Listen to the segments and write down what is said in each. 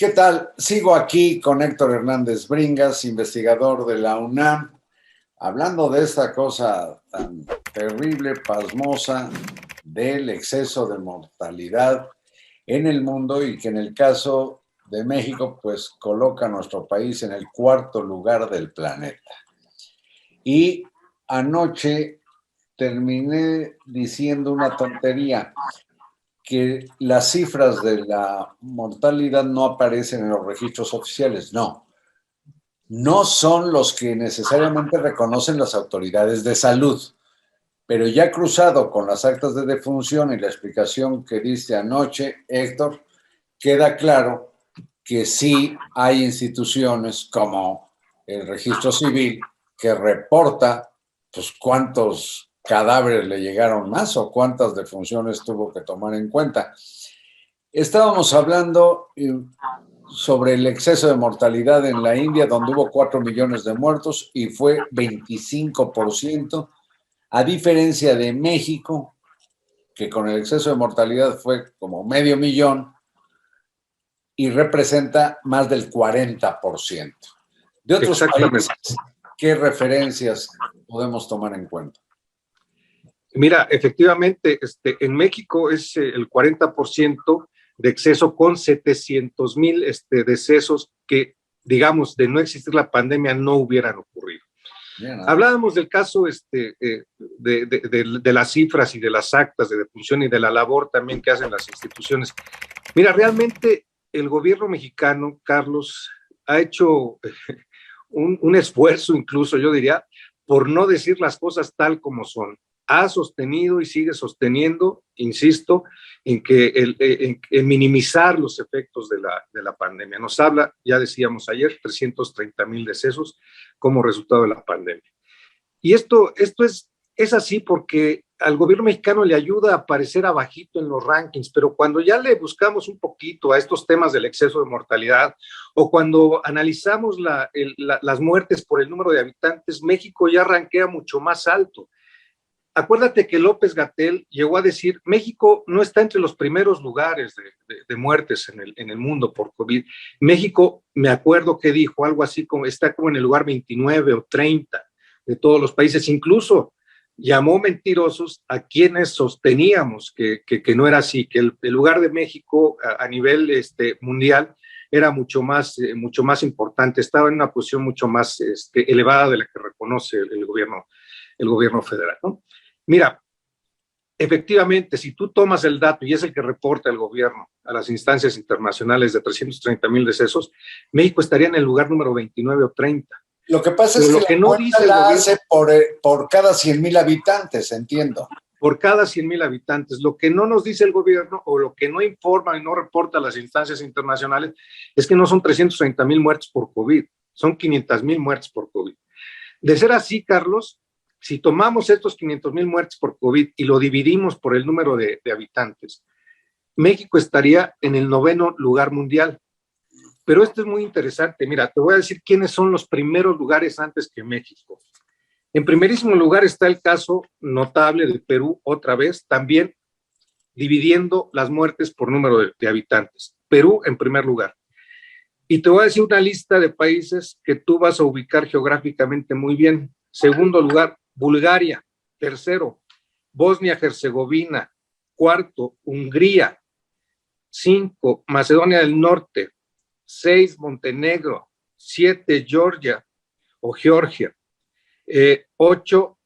¿Qué tal? Sigo aquí con Héctor Hernández Bringas, investigador de la UNAM, hablando de esta cosa tan terrible, pasmosa, del exceso de mortalidad en el mundo y que en el caso de México, pues coloca a nuestro país en el cuarto lugar del planeta. Y anoche terminé diciendo una tontería, que las cifras de la mortalidad no aparecen en los registros oficiales. No son los que necesariamente reconocen las autoridades de salud, pero ya cruzado con las actas de defunción y la explicación que diste anoche, Héctor, queda claro que sí hay instituciones como el Registro Civil que reporta pues cuántos cadáveres le llegaron más o cuántas defunciones tuvo que tomar en cuenta. Estábamos hablando sobre el exceso de mortalidad en la India, donde hubo 4 millones de muertos y fue 25%, a diferencia de México, que con el exceso de mortalidad fue como medio millón y representa más del 40%. De otros países, ¿qué referencias podemos tomar en cuenta? Mira, efectivamente, en México es el 40% de exceso con 700,000 decesos que, digamos, de no existir la pandemia no hubieran ocurrido. Bien, hablábamos del caso de las cifras y de las actas de defunción y de la labor también que hacen las instituciones. Mira, realmente el gobierno mexicano, Carlos, ha hecho un esfuerzo incluso, yo diría, por no decir las cosas tal como son. Ha sostenido y sigue sosteniendo, insisto, en minimizar los efectos de la pandemia. Nos habla, ya decíamos ayer, 330,000 decesos como resultado de la pandemia. Y esto es así porque al gobierno mexicano le ayuda a aparecer abajito en los rankings, pero cuando ya le buscamos un poquito a estos temas del exceso de mortalidad o cuando analizamos las muertes por el número de habitantes, México ya rankea mucho más alto. Acuérdate que López-Gatell llegó a decir, México no está entre los primeros lugares de muertes en el mundo por COVID. México, me acuerdo que dijo algo así como, está como en el lugar 29 o 30 de todos los países. Incluso llamó mentirosos a quienes sosteníamos que no era así, que el lugar de México a nivel mundial era mucho más importante, estaba en una posición mucho más elevada de la que reconoce el gobierno federal, ¿no? Mira, efectivamente, si tú tomas el dato, y es el que reporta el gobierno a las instancias internacionales de 330,000 decesos, México estaría en el lugar número 29 o 30. Lo que pasa es que la cuenta la hace por cada 100,000 habitantes, entiendo. Por cada 100,000 habitantes. Lo que no nos dice el gobierno o lo que no informa y no reporta a las instancias internacionales es que no son 330,000 muertes por COVID, son 500,000 muertes por COVID. De ser así, Carlos, si tomamos estos 500,000 muertes por COVID y lo dividimos por el número de habitantes, México estaría en el 9º lugar mundial. Pero esto es muy interesante. Mira, te voy a decir quiénes son los primeros lugares antes que México. En primerísimo lugar está el caso notable de Perú, otra vez, también dividiendo las muertes por número de habitantes. Perú en primer lugar. Y te voy a decir una lista de países que tú vas a ubicar geográficamente muy bien. Segundo lugar, Bulgaria. Tercero, Bosnia-Herzegovina. Cuarto, Hungría. 5, Macedonia del Norte. 6, Montenegro. 7, Georgia o Georgia. 8,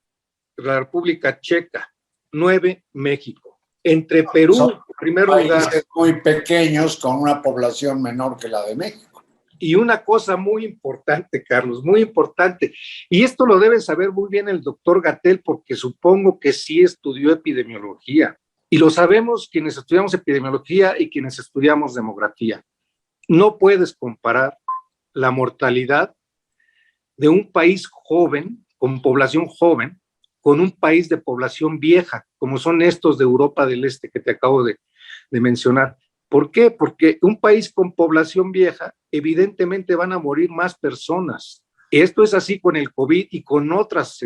la República Checa. 9, México. Entre Perú, en primer lugar. Muy pequeños con una población menor que la de México. Y una cosa muy importante, Carlos, muy importante, y esto lo debe saber muy bien el doctor Gatell, porque supongo que sí estudió epidemiología, y lo sabemos quienes estudiamos epidemiología y quienes estudiamos demografía. No puedes comparar la mortalidad de un país joven, con población joven, con un país de población vieja, como son estos de Europa del Este que te acabo de mencionar. ¿Por qué? Porque un país con población vieja, evidentemente van a morir más personas. Esto es así con el COVID y con otras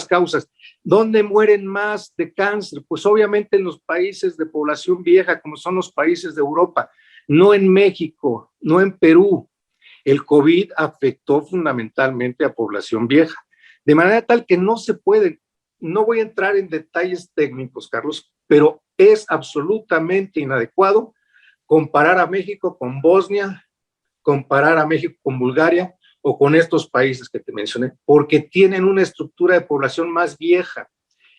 causas. ¿Dónde mueren más de cáncer? Pues obviamente en los países de población vieja, como son los países de Europa. no en México, no en Perú. El COVID afectó fundamentalmente a población vieja, de manera tal que no se puede, no voy a entrar en detalles técnicos, Carlos, pero es absolutamente inadecuado comparar a México con Bosnia, comparar a México con Bulgaria o con estos países que te mencioné, porque tienen una estructura de población más vieja.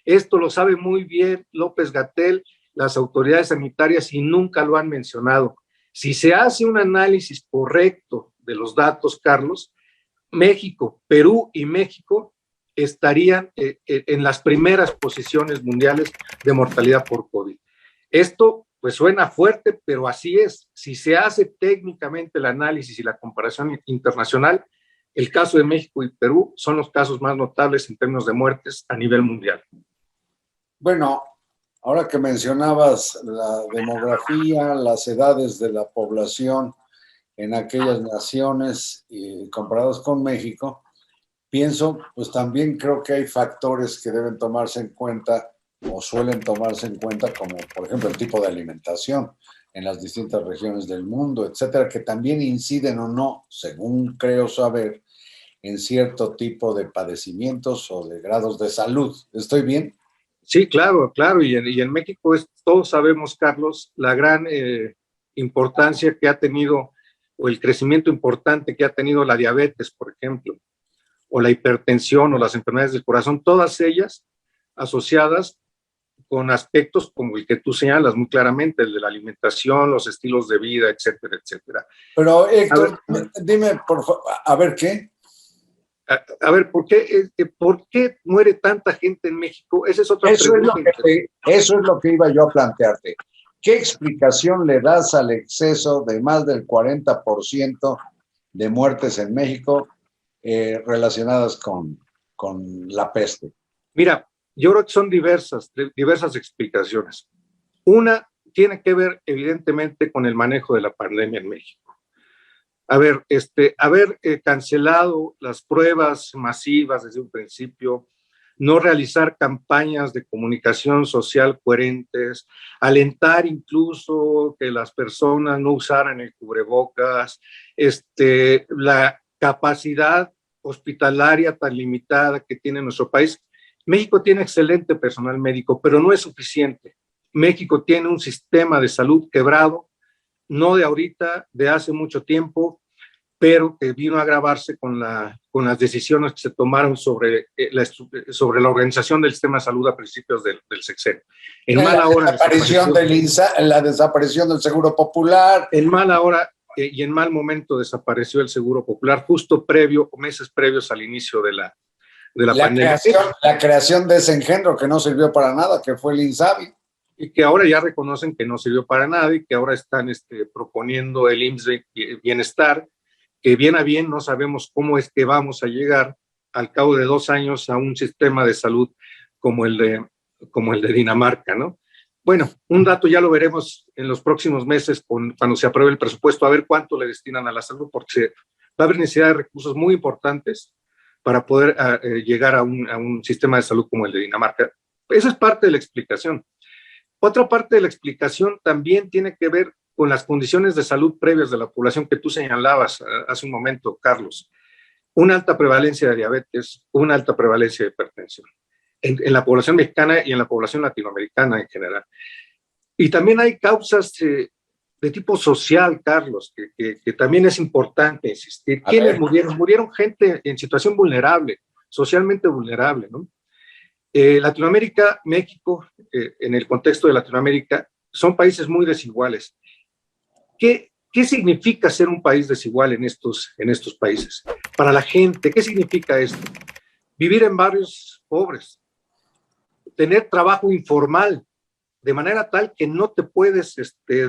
Esto lo sabe muy bien López-Gatell, las autoridades sanitarias, y nunca lo han mencionado. Si se hace un análisis correcto de los datos, Carlos, México, Perú y México estarían en las primeras posiciones mundiales de mortalidad por COVID. Esto pues suena fuerte, pero así es. Si se hace técnicamente el análisis y la comparación internacional, el caso de México y Perú son los casos más notables en términos de muertes a nivel mundial. Bueno, ahora que mencionabas la demografía, las edades de la población en aquellas naciones comparadas con México, pienso, pues también creo que hay factores que deben tomarse en cuenta o suelen tomarse en cuenta, como por ejemplo el tipo de alimentación en las distintas regiones del mundo, etcétera, que también inciden o no, según creo saber, en cierto tipo de padecimientos o de grados de salud. ¿Estoy bien? Sí, claro, claro. Y en México todos sabemos, Carlos, la gran importancia que ha tenido o el crecimiento importante que ha tenido la diabetes, por ejemplo, o la hipertensión o las enfermedades del corazón, todas ellas asociadas con aspectos como el que tú señalas muy claramente, el de la alimentación, los estilos de vida, etcétera, etcétera. Pero Héctor, dime, por favor, a ver qué. A ver, ¿por qué muere tanta gente en México? Esa es otra pregunta. Eso es lo que iba yo a plantearte. ¿Qué explicación le das al exceso de más del 40% de muertes en México relacionadas con la peste? Mira, yo creo que son diversas explicaciones. Una tiene que ver evidentemente con el manejo de la pandemia en México. Haber cancelado las pruebas masivas desde un principio, no realizar campañas de comunicación social coherentes, alentar incluso que las personas no usaran el cubrebocas, la capacidad hospitalaria tan limitada que tiene nuestro país. México tiene excelente personal médico, pero no es suficiente. México tiene un sistema de salud quebrado, no de ahorita, de hace mucho tiempo, pero que vino a agravarse con las decisiones que se tomaron sobre la organización del sistema de salud a principios del sexenio. En mala hora. La desaparición del Seguro Popular. En mala hora y en mal momento desapareció el Seguro Popular, justo meses previos al inicio de la pandemia. La creación de ese engendro que no sirvió para nada, que fue el INSABI. Y que ahora ya reconocen que no sirvió para nada y que ahora están proponiendo el IMSS Bienestar, que bien a bien no sabemos cómo es que vamos a llegar al cabo de 2 años a un sistema de salud como el de Dinamarca, ¿no? Bueno, un dato ya lo veremos en los próximos meses cuando se apruebe el presupuesto, a ver cuánto le destinan a la salud, porque va a haber necesidad de recursos muy importantes para poder llegar a un sistema de salud como el de Dinamarca. Esa es parte de la explicación. Otra parte de la explicación también tiene que ver con las condiciones de salud previas de la población que tú señalabas hace un momento, Carlos. Una alta prevalencia de diabetes, una alta prevalencia de hipertensión en la población mexicana y en la población latinoamericana en general. Y también hay causas de tipo social, Carlos, que también es importante insistir. ¿Quiénes murieron? Murieron gente en situación vulnerable, socialmente vulnerable, ¿no? Latinoamérica, México, en el contexto de Latinoamérica, son países muy desiguales. ¿Qué significa ser un país desigual en estos países? Para la gente, ¿qué significa esto? Vivir en barrios pobres, tener trabajo informal, de manera tal que no te puedes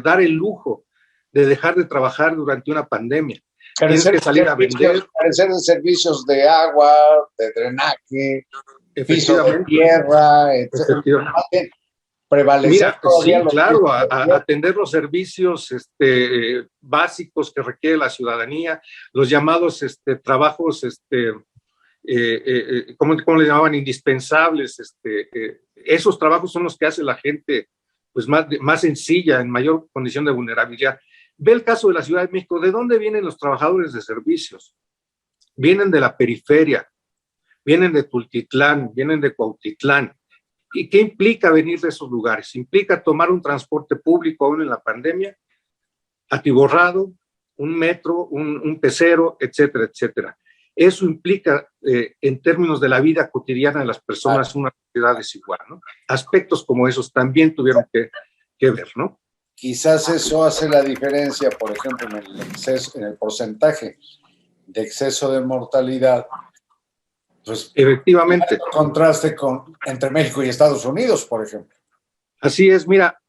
dar el lujo de dejar de trabajar durante una pandemia. Tienes que salir a vender. Carecer de servicios de agua, de drenaje, piso de tierra, etc. Mira, sí, claro, atender los servicios básicos que requiere la ciudadanía, los llamados trabajos, ¿cómo le llamaban? Indispensables. Esos trabajos son los que hace la gente pues más sencilla, en mayor condición de vulnerabilidad. Ve el caso de la Ciudad de México. ¿De dónde vienen los trabajadores de servicios? Vienen de la periferia, vienen de Tultitlán, vienen de Cuautitlán. ¿Y qué implica venir de esos lugares? Implica tomar un transporte público aún en la pandemia, atiborrado, un metro, un pecero, etcétera, etcétera. Eso implica, en términos de la vida cotidiana de las personas, una sociedad desigual, ¿no? Aspectos como esos también tuvieron que ver, ¿no? Quizás eso hace la diferencia, por ejemplo, en el porcentaje de exceso de mortalidad, pues efectivamente. Contraste entre México y Estados Unidos, por ejemplo. Así es, mira,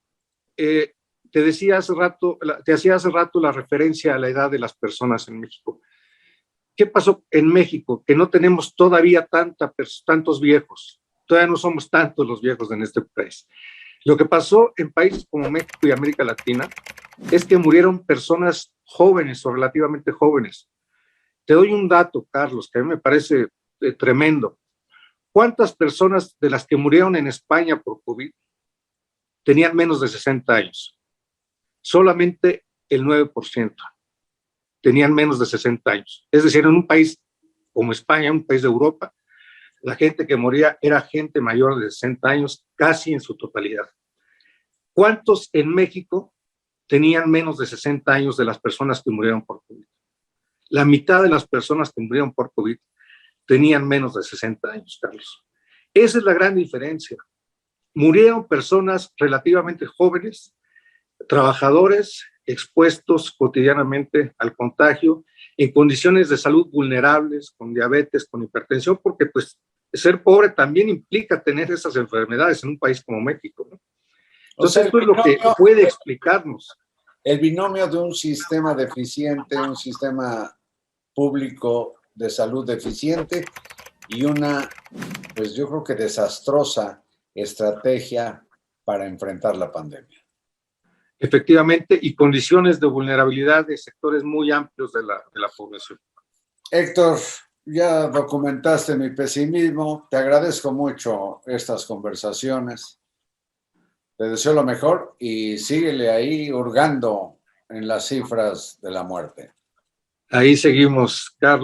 te hacía hace rato la referencia a la edad de las personas en México. ¿Qué pasó en México? Que no tenemos todavía tantos viejos, todavía no somos tantos los viejos en este país. Lo que pasó en países como México y América Latina es que murieron personas jóvenes o relativamente jóvenes. Te doy un dato, Carlos, que a mí me parece tremendo. ¿Cuántas personas de las que murieron en España por COVID tenían menos de 60 años? Solamente el 9% tenían menos de 60 años. Es decir, en un país como España, un país de Europa, la gente que moría era gente mayor de 60 años, casi en su totalidad. ¿Cuántos en México tenían menos de 60 años de las personas que murieron por COVID? La mitad de las personas que murieron por COVID tenían menos de 60 años, Carlos. Esa es la gran diferencia. Murieron personas relativamente jóvenes, trabajadores expuestos cotidianamente al contagio, en condiciones de salud vulnerables, con diabetes, con hipertensión, porque pues ser pobre también implica tener esas enfermedades en un país como México, ¿no? Entonces, esto es lo que puede explicarnos. El binomio de un sistema deficiente, un sistema público de salud deficiente y una, pues yo creo que desastrosa estrategia para enfrentar la pandemia. Efectivamente, y condiciones de vulnerabilidad de sectores muy amplios de la población. Héctor, ya documentaste mi pesimismo. Te agradezco mucho estas conversaciones. Te deseo lo mejor y síguele ahí hurgando en las cifras de la muerte. Ahí seguimos, Carlos.